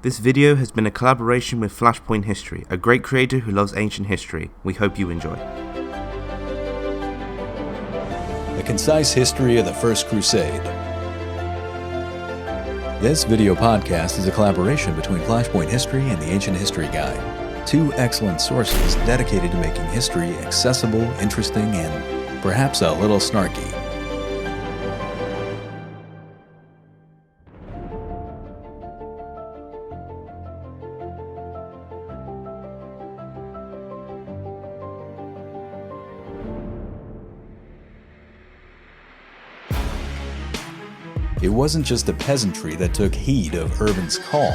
This video has been a collaboration with Flashpoint History, a great creator who loves ancient history. We hope you enjoy. A concise history of the First Crusade. This video podcast is a collaboration between Flashpoint History and the Ancient History Guide, two excellent sources dedicated to making history accessible, interesting, and perhaps a little snarky. It wasn't just the peasantry that took heed of Urban's call.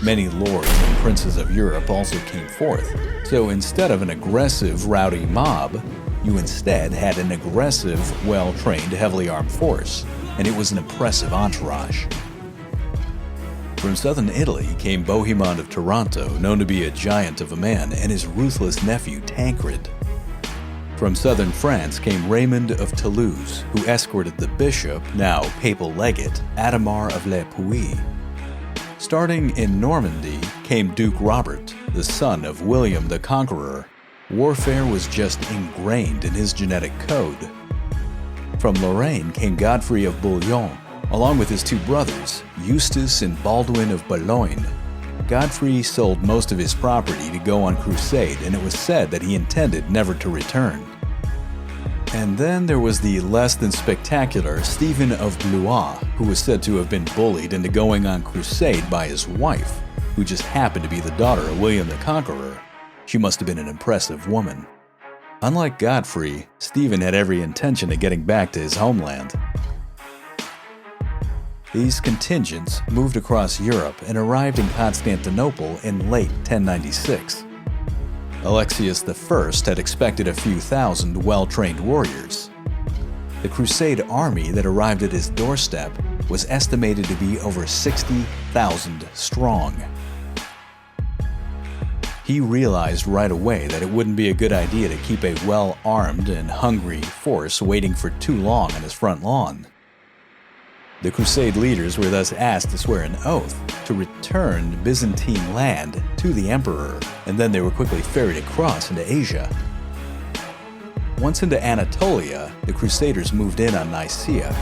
Many lords and princes of Europe also came forth. So instead of an aggressive, rowdy mob, you instead had an aggressive, well-trained, heavily armed force, and it was an impressive entourage. From southern Italy came Bohemond of Taranto, known to be a giant of a man, and his ruthless nephew Tancred. From southern France came Raymond of Toulouse, who escorted the bishop, now papal legate, Adhemar of Le Puy. Starting in Normandy came Duke Robert, the son of William the Conqueror. Warfare was just ingrained in his genetic code. From Lorraine came Godfrey of Bouillon, along with his two brothers, Eustace and Baldwin of Boulogne. Godfrey sold most of his property to go on crusade, and it was said that he intended never to return. And then there was the less than spectacular Stephen of Blois, who was said to have been bullied into going on crusade by his wife, who just happened to be the daughter of William the Conqueror. She must have been an impressive woman. Unlike Godfrey, Stephen had every intention of getting back to his homeland. These contingents moved across Europe and arrived in Constantinople in late 1096. Alexius I had expected a few thousand well-trained warriors. The Crusade army that arrived at his doorstep was estimated to be over 60,000 strong. He realized right away that it wouldn't be a good idea to keep a well-armed and hungry force waiting for too long on his front lawn. The Crusade leaders were thus asked to swear an oath to return Byzantine land to the emperor, and then they were quickly ferried across into Asia. Once into Anatolia, the Crusaders moved in on Nicaea.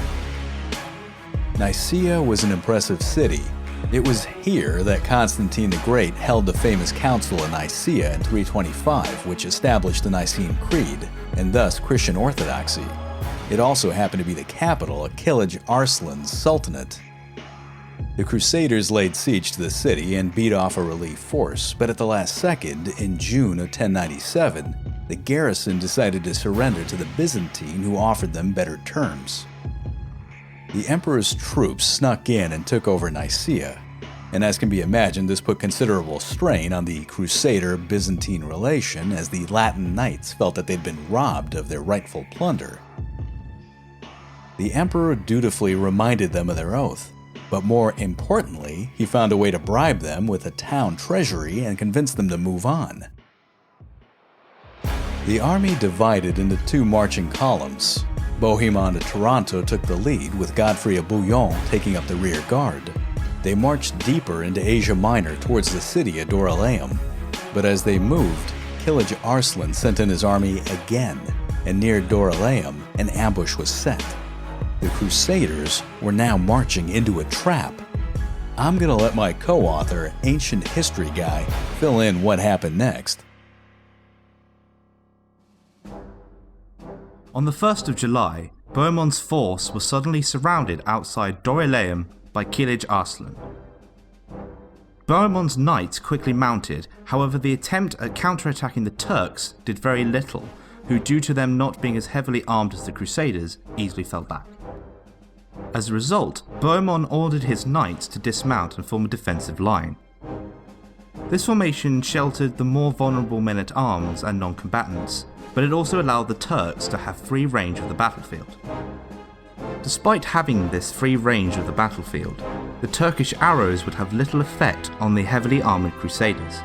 Nicaea was an impressive city. It was here that Constantine the Great held the famous Council of Nicaea in 325, which established the Nicene Creed, and thus Christian Orthodoxy. It also happened to be the capital of Kilij Arslan's Sultanate. The Crusaders laid siege to the city and beat off a relief force, but at the last second, in June of 1097, the garrison decided to surrender to the Byzantine, who offered them better terms. The emperor's troops snuck in and took over Nicaea, and as can be imagined, this put considerable strain on the Crusader-Byzantine relation, as the Latin knights felt that they'd been robbed of their rightful plunder. The emperor dutifully reminded them of their oath, but more importantly, he found a way to bribe them with a town treasury and convince them to move on. The army divided into two marching columns. Bohemond of Taranto took the lead, with Godfrey of Bouillon taking up the rear guard. They marched deeper into Asia Minor towards the city of Dorylaeum, but as they moved, Kilij Arslan sent in his army again, and near Dorylaeum, an ambush was set. The Crusaders were now marching into a trap. I'm gonna let my co-author, Ancient History Guy, fill in what happened next. On the 1st of July, Bohemond's force was suddenly surrounded outside Dorylaeum by Kilij Arslan. Bohemond's knights quickly mounted, however the attempt at counterattacking the Turks did very little, who, due to them not being as heavily armed as the Crusaders, easily fell back. As a result, Bohemond ordered his knights to dismount and form a defensive line. This formation sheltered the more vulnerable men-at-arms and non-combatants, but it also allowed the Turks to have free range of the battlefield. Despite having this free range of the battlefield, the Turkish arrows would have little effect on the heavily armoured Crusaders.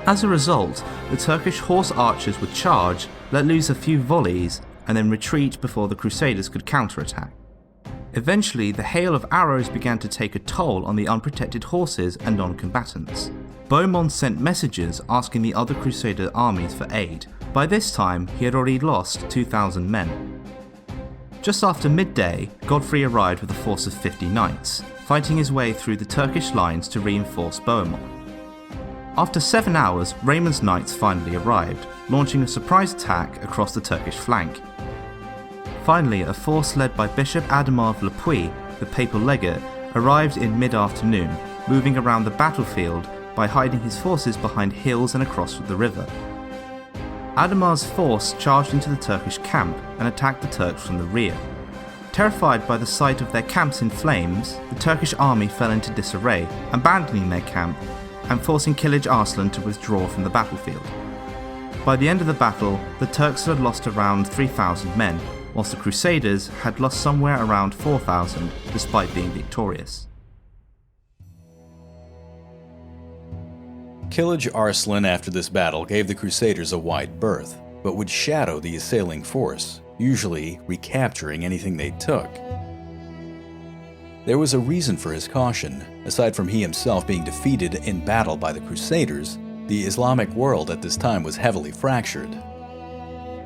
As a result, the Turkish horse archers would charge, let loose a few volleys, and then retreat before the Crusaders could counterattack. Eventually, the hail of arrows began to take a toll on the unprotected horses and non-combatants. Bohemond sent messages asking the other Crusader armies for aid. By this time, he had already lost 2,000 men. Just after midday, Godfrey arrived with a force of 50 knights, fighting his way through the Turkish lines to reinforce Bohemond. After 7 hours, Raymond's knights finally arrived, launching a surprise attack across the Turkish flank. Finally, a force led by Bishop Adhemar of Le Puy, the papal legate, arrived in mid-afternoon, moving around the battlefield by hiding his forces behind hills and across the river. Adhemar's force charged into the Turkish camp and attacked the Turks from the rear. Terrified by the sight of their camps in flames, the Turkish army fell into disarray, abandoning their camp and forcing Kilij Arslan to withdraw from the battlefield. By the end of the battle, the Turks had lost around 3,000 men, whilst the Crusaders had lost somewhere around 4,000 despite being victorious. Kilij Arslan after this battle gave the Crusaders a wide berth, but would shadow the assailing force, usually recapturing anything they took. There was a reason for his caution. Aside from he himself being defeated in battle by the Crusaders, the Islamic world at this time was heavily fractured.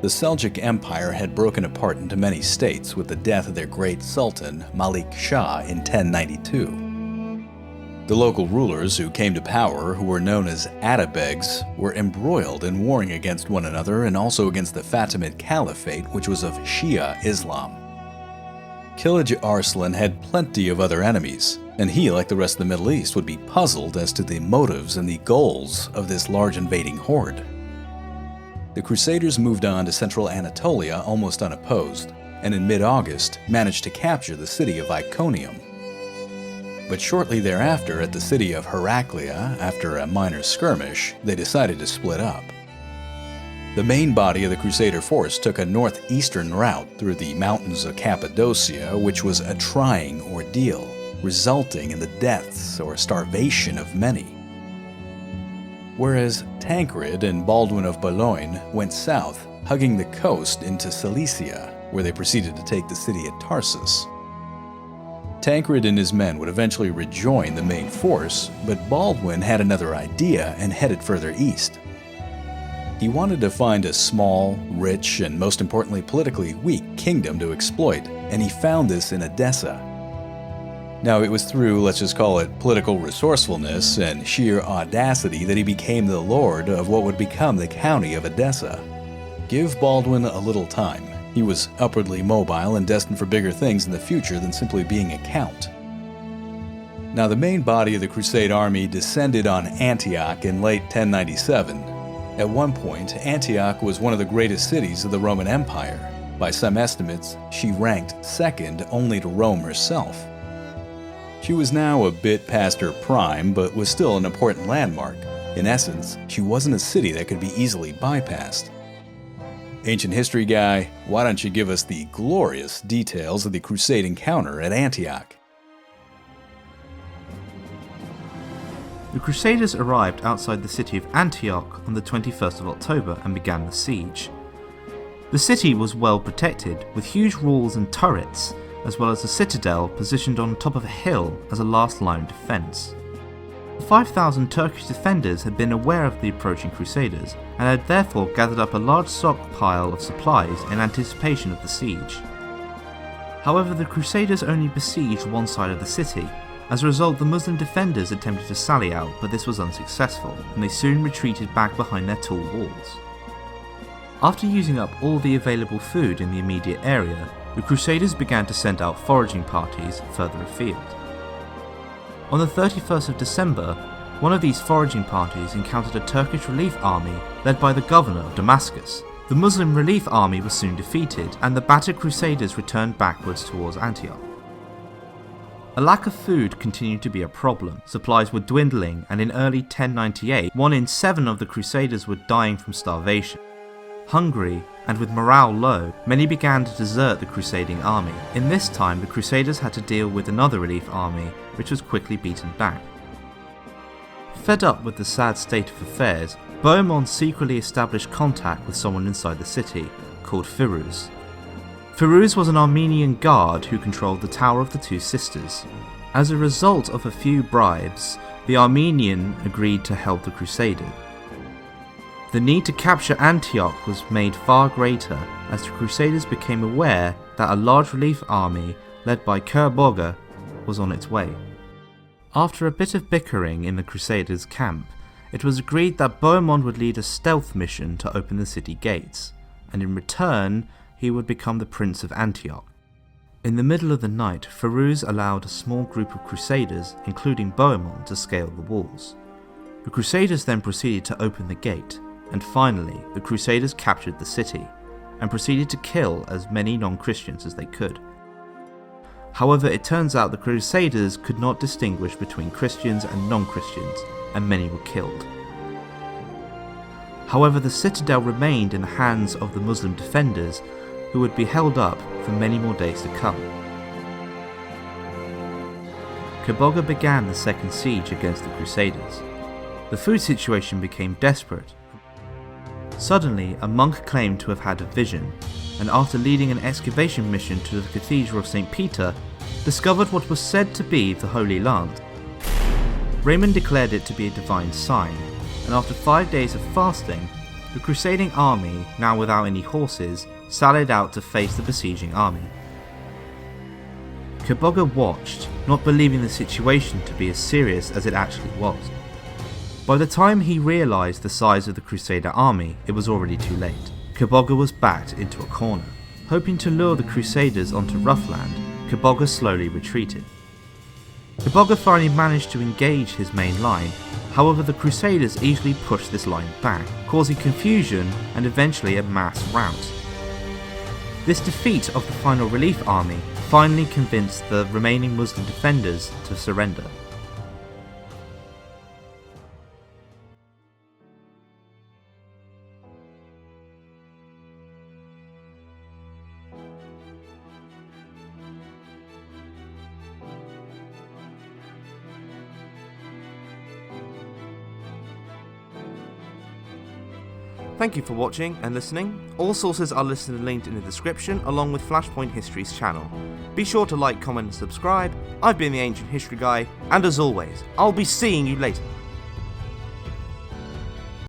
The Seljuk Empire had broken apart into many states with the death of their great Sultan, Malik Shah, in 1092. The local rulers who came to power, who were known as Atabegs, were embroiled in warring against one another and also against the Fatimid Caliphate, which was of Shia Islam. Kilij Arslan had plenty of other enemies, and he, like the rest of the Middle East, would be puzzled as to the motives and the goals of this large invading horde. The Crusaders moved on to central Anatolia almost unopposed, and in mid-August managed to capture the city of Iconium. But shortly thereafter, at the city of Heraclea, after a minor skirmish, they decided to split up. The main body of the Crusader force took a northeastern route through the mountains of Cappadocia, which was a trying ordeal, resulting in the deaths or starvation of many. Whereas Tancred and Baldwin of Boulogne went south, hugging the coast into Cilicia, where they proceeded to take the city of Tarsus. Tancred and his men would eventually rejoin the main force, but Baldwin had another idea and headed further east. He wanted to find a small, rich, and most importantly politically weak kingdom to exploit, and he found this in Edessa. Now, it was through, let's just call it, political resourcefulness and sheer audacity that he became the lord of what would become the county of Edessa. Give Baldwin a little time. He was upwardly mobile and destined for bigger things in the future than simply being a count. Now, the main body of the Crusade army descended on Antioch in late 1097. At one point, Antioch was one of the greatest cities of the Roman Empire. By some estimates, she ranked second only to Rome herself. She was now a bit past her prime, but was still an important landmark. In essence, she wasn't a city that could be easily bypassed. Ancient history guy, why don't you give us the glorious details of the Crusade encounter at Antioch? The Crusaders arrived outside the city of Antioch on the 21st of October and began the siege. The city was well protected, with huge walls and turrets, as well as a citadel positioned on top of a hill as a last line of defence. The 5,000 Turkish defenders had been aware of the approaching Crusaders and had therefore gathered up a large stockpile of supplies in anticipation of the siege. However, the Crusaders only besieged one side of the city. As a result, the Muslim defenders attempted to sally out, but this was unsuccessful, and they soon retreated back behind their tall walls. After using up all the available food in the immediate area, the Crusaders began to send out foraging parties further afield. On the 31st of December, one of these foraging parties encountered a Turkish relief army led by the governor of Damascus. The Muslim relief army was soon defeated, and the battered Crusaders returned backwards towards Antioch. A lack of food continued to be a problem. Supplies were dwindling, and in early 1098, 1 in 7 of the Crusaders were dying from starvation. Hungry, and with morale low, many began to desert the crusading army. In this time, the Crusaders had to deal with another relief army, which was quickly beaten back. Fed up with the sad state of affairs, Bohemond secretly established contact with someone inside the city, called Firuz. Firuz was an Armenian guard who controlled the Tower of the Two Sisters. As a result of a few bribes, the Armenian agreed to help the Crusaders. The need to capture Antioch was made far greater as the Crusaders became aware that a large relief army led by Kerboga was on its way. After a bit of bickering in the Crusaders' camp, it was agreed that Bohemond would lead a stealth mission to open the city gates, and in return he would become the Prince of Antioch. In the middle of the night, Firuz allowed a small group of Crusaders, including Bohemond, to scale the walls. The Crusaders then proceeded to open the gate, and finally the Crusaders captured the city, and proceeded to kill as many non-Christians as they could. However, it turns out the Crusaders could not distinguish between Christians and non-Christians, and many were killed. However, the citadel remained in the hands of the Muslim defenders, who would be held up for many more days to come. Kerboga began the second siege against the Crusaders. The food situation became desperate. Suddenly, a monk claimed to have had a vision, and after leading an excavation mission to the Cathedral of St. Peter, discovered what was said to be the Holy Land. Raymond declared it to be a divine sign, and after 5 days of fasting, the crusading army, now without any horses, sallied out to face the besieging army. Kerboga watched, not believing the situation to be as serious as it actually was. By the time he realised the size of the Crusader army, it was already too late. Kerboga was backed into a corner. Hoping to lure the Crusaders onto rough land, Kerboga slowly retreated. Kerboga finally managed to engage his main line, however the Crusaders easily pushed this line back, causing confusion and eventually a mass rout. This defeat of the final relief army finally convinced the remaining Muslim defenders to surrender. Thank you for watching and listening. All sources are listed and linked in the description, along with Flashpoint History's channel. Be sure to like, comment and subscribe. I've been the Ancient History Guy, and as always, I'll be seeing you later.